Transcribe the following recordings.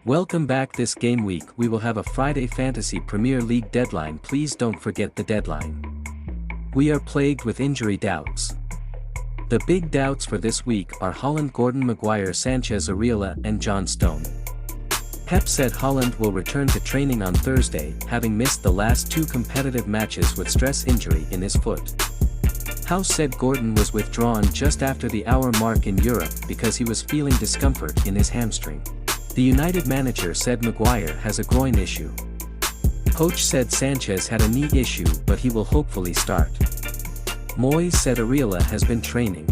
Welcome back. This game week we will have a Friday Fantasy Premier League deadline. Please don't forget the deadline. We are plagued with injury doubts. The big doubts for this week are Haaland, Gordon, Maguire, Sanchez, Areola and John Stone. Pep said Haaland will return to training on Thursday, having missed the last two competitive matches with stress injury in his foot. House said Gordon was withdrawn just after the hour mark in Europe because he was feeling discomfort in his hamstring. The United manager said Maguire has a groin issue. Coach said Sanchez had a knee issue but he will hopefully start. Moyes said Areola has been training.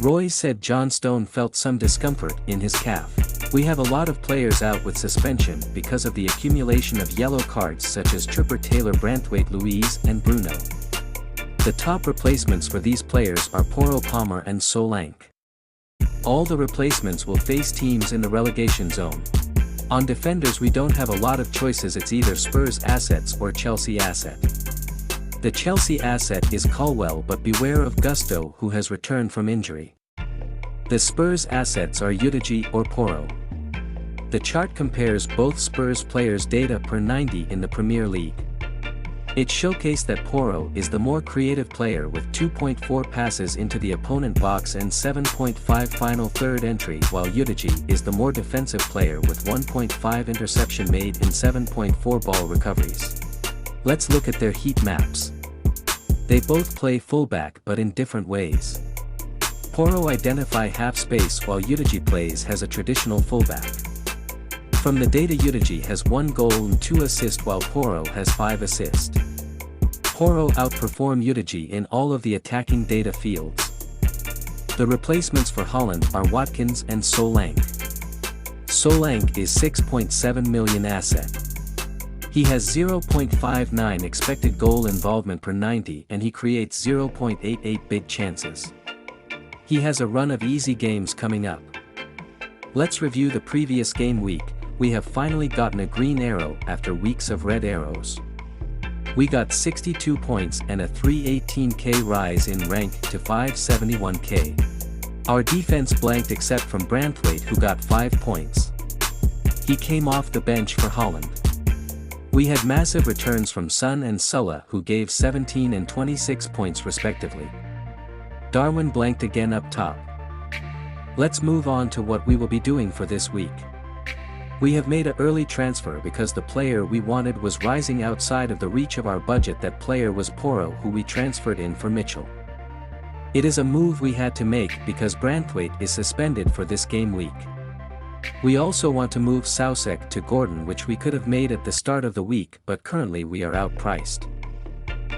Roy said John Stone felt some discomfort in his calf. We have a lot of players out with suspension because of the accumulation of yellow cards such as Tripper, Taylor, Branthwaite, Luiz and Bruno. The top replacements for these players are Porro, Palmer and Solanke. All the replacements will face teams in the relegation zone. On defenders we don't have a lot of choices, it's either Spurs assets or Chelsea asset. The Chelsea asset is Colwell, but beware of Gusto who has returned from injury. The Spurs assets are Udogie or Porro. The chart compares both Spurs players' data per 90 in the Premier League. It showcased that Porro is the more creative player with 2.4 passes into the opponent box and 7.5 final third entry, while Udogie is the more defensive player with 1.5 interception made in 7.4 ball recoveries. Let's look at their heat maps. They both play fullback but in different ways. Porro identify half space while Udogie plays as a traditional fullback. From the data, Udogie has 1 goal and 2 assists while Porro has 5 assists. Porro outperform Udogie in all of the attacking data fields. The replacements for Haaland are Watkins and Solanke. Solanke is 6.7 million asset. He has 0.59 expected goal involvement per 90 and he creates 0.88 big chances. He has a run of easy games coming up. Let's review the previous game week. We have finally gotten a green arrow after weeks of red arrows. We got 62 points and a 318k rise in rank to 571k. Our defense blanked except from Branthwaite who got 5 points. He came off the bench for Haaland. We had massive returns from Son and Sulla who gave 17 and 26 points respectively. Darwin blanked again up top. Let's move on to what we will be doing for this week. We have made an early transfer because the player we wanted was rising outside of the reach of our budget. That player was Porro, who we transferred in for Mitchell. It is a move we had to make because Branthwaite is suspended for this game week. We also want to move Soucek to Gordon, which we could have made at the start of the week, but currently we are outpriced.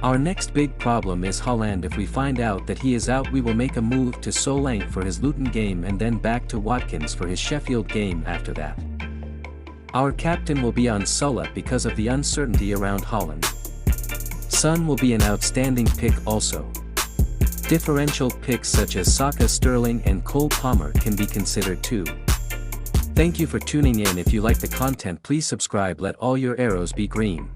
Our next big problem is Haaland. If we find out that he is out, we will make a move to Solanke for his Luton game and then back to Watkins for his Sheffield game after that. Our captain will be on Sulla because of the uncertainty around Haaland. Son will be an outstanding pick also. Differential picks such as Saka, Sterling and Cole Palmer can be considered too. Thank you for tuning in. If you like the content, please subscribe. Let all your arrows be green.